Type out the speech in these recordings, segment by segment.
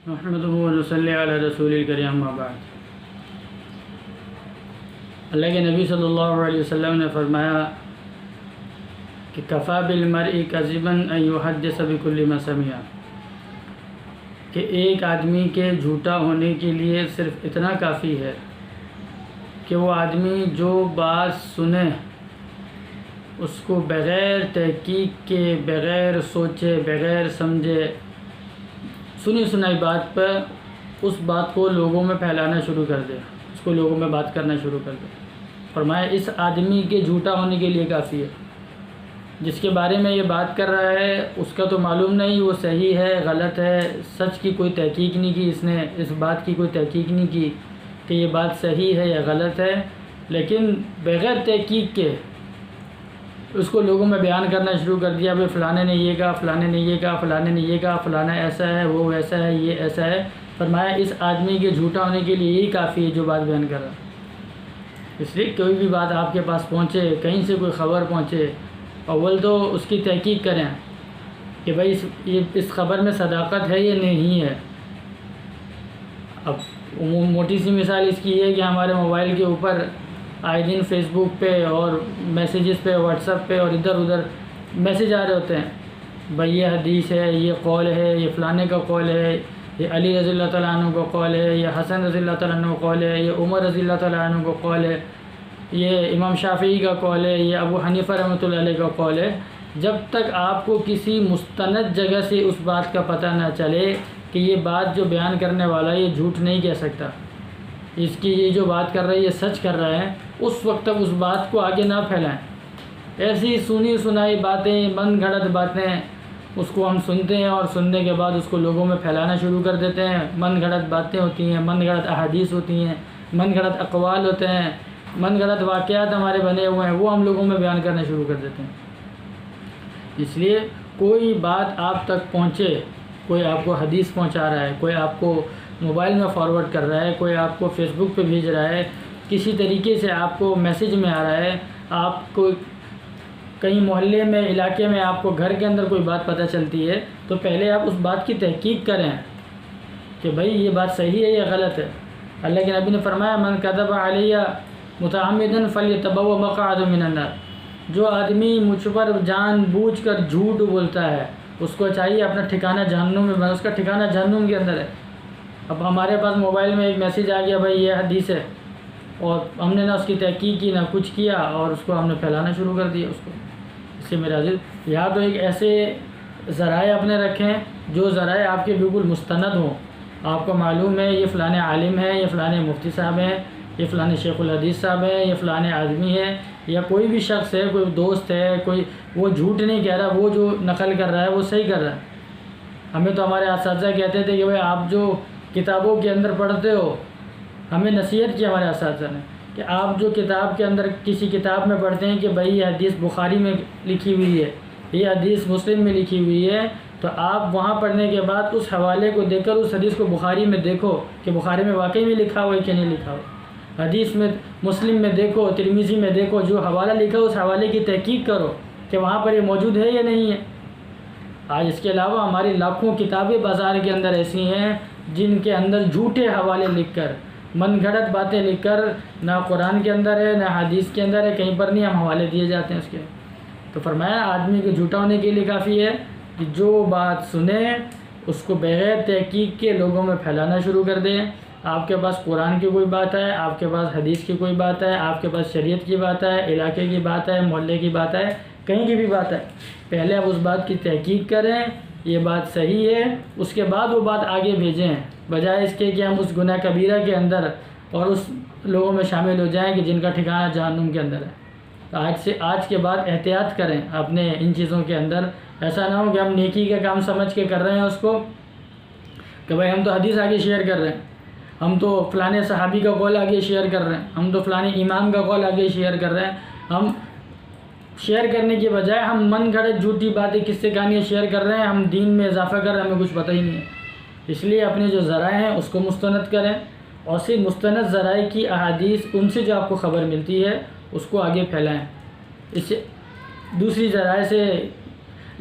نحمده ونصلی علی رسول الکریم اما بعد۔ اللہ کے نبی صلی اللہ علیہ وسلم نے فرمایا کہ کفا بالمرء کذبا ان یحدث بکل ما سمع، کہ ایک آدمی کے جھوٹا ہونے کے لیے صرف اتنا کافی ہے کہ وہ آدمی جو بات سنے اس کو بغیر تحقیق کے، بغیر سوچے، بغیر سمجھے، سنی سنائی بات پر اس بات کو لوگوں میں پھیلانا شروع کر دے، اس کو لوگوں میں بات کرنا شروع کر دے۔ فرمایا اس آدمی کے جھوٹا ہونے کے لیے کافی ہے۔ جس کے بارے میں یہ بات کر رہا ہے اس کا تو معلوم نہیں وہ صحیح ہے غلط ہے، سچ کی کوئی تحقیق نہیں کی، اس نے اس بات کی کوئی تحقیق نہیں کی کہ یہ بات صحیح ہے یا غلط ہے، لیکن بغیر تحقیق کے اس کو لوگوں میں بیان کرنا شروع کر دیا، بھائی فلانے نے یہ کہا، فلانے نے یہ کہا، فلانے نے یہ کہا، فلانا ایسا ہے، وہ ویسا ہے، یہ ایسا ہے۔ فرمایا اس آدمی کے جھوٹا ہونے کے لیے یہی کافی ہے جو بات بیان کر رہا ہے۔ اس لیے کوئی بھی بات آپ کے پاس پہنچے، کہیں سے کوئی خبر پہنچے، اول تو اس کی تحقیق کریں کہ بھائی اس خبر میں صداقت ہے یا نہیں ہے۔ اب موٹی سی مثال اس کی ہے کہ ہمارے موبائل کے اوپر آئے دن فیس بک پہ اور میسیجز پہ، واٹس ایپ پہ اور ادھر ادھر میسیج آ رہے ہوتے ہیں، بھائی یہ حدیث ہے، یہ قول ہے، یہ فلانے کا قول ہے، یہ علی رضی اللہ تعالیٰ عنہ کا قول ہے، یہ حسن رضی اللہ تعالیٰ عنہ کا قول ہے، یہ عمر رضی اللہ تعالیٰ عنہ کا قول ہے، یہ امام شافعی کا قول ہے، یہ ابو حنیفہ رحمۃ اللہ علیہ کا قول ہے۔ جب تک آپ کو کسی مستند جگہ سے اس بات کا پتہ نہ چلے کہ یہ بات جو بیان کرنے والا یہ جھوٹ نہیں کہہ سکتا، اس کی یہ جو بات کر رہا ہے یہ سچ کر رہا ہے، اس وقت تک اس بات کو آگے نہ پھیلائیں۔ ایسی سنی سنائی باتیں، من گھڑت باتیں اس کو ہم سنتے ہیں اور سننے کے بعد اس کو لوگوں میں پھیلانا شروع کر دیتے ہیں۔ من گھڑت باتیں ہوتی ہیں، من گھڑت احادیث ہوتی ہیں، من گھڑت اقوال ہوتے ہیں، من گھڑت واقعات ہمارے بنے ہوئے ہیں، وہ ہم لوگوں میں بیان کرنا شروع کر دیتے ہیں۔ اس لیے کوئی بات آپ تک پہنچے، کوئی آپ کو حدیث پہنچا رہا ہے، کوئی آپ کو موبائل میں فارورڈ کر رہا ہے، کوئی آپ کو فیس بک پہ بھیج رہا ہے، کسی طریقے سے آپ کو میسیج میں آ رہا ہے، آپ کو کہیں محلے میں، علاقے میں، آپ کو گھر کے اندر کوئی بات پتہ چلتی ہے تو پہلے آپ اس بات کی تحقیق کریں کہ بھائی یہ بات صحیح ہے یا غلط ہے۔ اللہ کے نبی نے فرمایا من کذب علیہ متعمدا فلیتبوأ مقعدہ من النار، جو آدمی مجھ پر جان بوجھ کر جھوٹ بولتا ہے اس کو چاہیے اپنا ٹھکانہ جہنم میں بنا، اس کا ٹھکانہ جہنم کے اندر ہے۔ اب ہمارے پاس موبائل میں ایک میسیج آ گیا بھائی یہ حدیث ہے، اور ہم نے نہ اس کی تحقیق کی نہ کچھ کیا اور اس کو ہم نے پھیلانا شروع کر دیا۔ اس کو اس سے میرا عزیز یا تو ایک ایسے ذرائع اپنے رکھیں جو ذرائع آپ کے بالکل مستند ہوں، آپ کو معلوم ہے یہ فلانے عالم ہیں، یہ فلانے مفتی صاحب ہیں، یہ فلانے شیخ الحدیث صاحب ہیں، یہ فلانے آدمی ہیں، یا کوئی بھی شخص ہے، کوئی دوست ہے، کوئی وہ جھوٹ نہیں کہہ رہا، وہ جو نقل کر رہا ہے وہ صحیح کر رہا ہے۔ ہمیں تو ہمارے اساتذہ کہتے تھے کہ بھائی آپ جو کتابوں کے اندر پڑھتے ہو، ہمیں نصیحت کی ہمارے اساتذہ نے کہ آپ جو کتاب کے اندر کسی کتاب میں پڑھتے ہیں کہ بھائی یہ حدیث بخاری میں لکھی ہوئی ہے، یہ حدیث مسلم میں لکھی ہوئی ہے، تو آپ وہاں پڑھنے کے بعد اس حوالے کو دیکھ کر اس حدیث کو بخاری میں دیکھو کہ بخاری میں واقعی میں لکھا ہوا ہے کہ نہیں لکھا ہوا، حدیث میں مسلم میں دیکھو، ترمذی میں دیکھو، جو حوالہ لکھا ہو اس حوالے کی تحقیق کرو کہ وہاں پر یہ موجود ہے یا نہیں ہے۔ آج اس کے علاوہ ہماری لاکھوں کتابیں بازار کے اندر ایسی ہیں جن کے اندر جھوٹے حوالے لکھ کر، من گھڑت باتیں لکھ کر، نہ قرآن کے اندر ہے نہ حدیث کے اندر ہے، کہیں پر نہیں، ہم حوالے دیے جاتے ہیں اس کے۔ تو فرمایا آدمی کے جھوٹا ہونے کے لیے کافی ہے کہ جو بات سنے اس کو بغیر تحقیق کے لوگوں میں پھیلانا شروع کر دیں۔ آپ کے پاس قرآن کی کوئی بات ہے، آپ کے پاس حدیث کی کوئی بات ہے، آپ کے پاس شریعت کی بات ہے، علاقے کی بات ہے، محلے کی بات ہے، کہیں کی بھی بات ہے، پہلے آپ اس بات کی تحقیق کریں یہ بات صحیح ہے، اس کے بعد وہ بات آگے بھیجیں، بجائے اس کے کہ ہم اس گناہ کبیرہ کے اندر اور اس لوگوں میں شامل ہو جائیں کہ جن کا ٹھکانہ جہنم کے اندر ہے۔ تو آج کے بعد احتیاط کریں اپنے ان چیزوں کے اندر، ایسا نہ ہو کہ ہم نیکی کا کام سمجھ کے کر رہے ہیں اس کو کہ بھائی ہم تو حدیث آگے شیئر کر رہے ہیں، ہم تو فلانے صحابی کا قول آگے شیئر کر رہے ہیں، ہم تو فلانے امام کا قول آگے شیئر کر رہے ہیں۔ ہم شیئر کرنے کے بجائے ہم من گھڑت جھوٹی باتیں، قصے کہانیاں شیئر کر رہے ہیں، ہم دین میں اضافہ کر رہے ہیں، ہمیں کچھ پتہ ہی نہیں ہے۔ اس لیے اپنے جو ذرائع ہیں اس کو مستند کریں، اور صرف مستند ذرائع کی احادیث ان سے جو آپ کو خبر ملتی ہے اس کو آگے پھیلائیں۔ اس سے دوسری ذرائع سے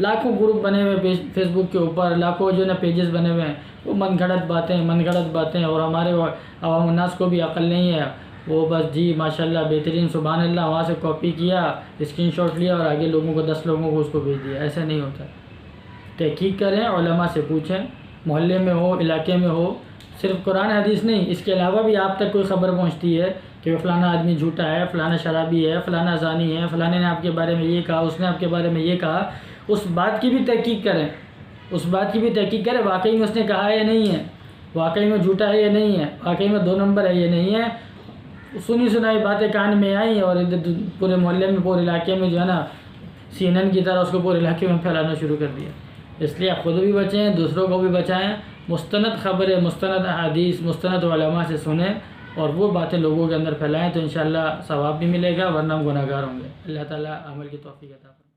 لاکھوں گروپ بنے ہوئے فیس بک کے اوپر، لاکھوں جو ہے نا پیجز بنے ہوئے ہیں، وہ من گھڑت باتیں، اور ہمارے عوام الناس کو بھی عقل نہیں ہے، وہ بس جی ماشاءاللہ بہترین سبحان اللہ وہاں سے کاپی کیا، اسکرین شاٹ لیا اور آگے لوگوں کو 10 لوگوں کو اس کو بھیج دیا۔ ایسا نہیں ہوتا، تحقیق کریں، علماء سے پوچھیں، محلے میں ہو، علاقے میں ہو، صرف قرآن حدیث نہیں، اس کے علاوہ بھی آپ تک کوئی خبر پہنچتی ہے کہ فلانا آدمی جھوٹا ہے، فلانا شرابی ہے، فلانا زانی ہے، فلانے نے آپ کے بارے میں یہ کہا، اس نے آپ کے بارے میں یہ کہا، اس بات کی بھی تحقیق کریں، واقعی میں اس نے کہا ہے یا نہیں ہے، واقعی میں جھوٹا ہے یا نہیں ہے، واقعی میں 2 نمبر ہے یا نہیں ہے۔ سنی سنائی باتیں کان میں آئیں اور پورے محلے میں، پورے علاقے میں جو ہے نا CNN کی طرح اس کو پورے علاقے میں پھیلانا شروع کر دیا۔ اس لیے آپ خود بھی بچیں، دوسروں کو بھی بچائیں، مستند خبریں، مستند احادیث، مستند علماء سے سنیں اور وہ باتیں لوگوں کے اندر پھیلائیں، تو انشاءاللہ ثواب بھی ملے گا، ورنہ ہم گناہگار ہوں گے۔ اللہ تعالیٰ عمل کی توفیق عطا فرمائے۔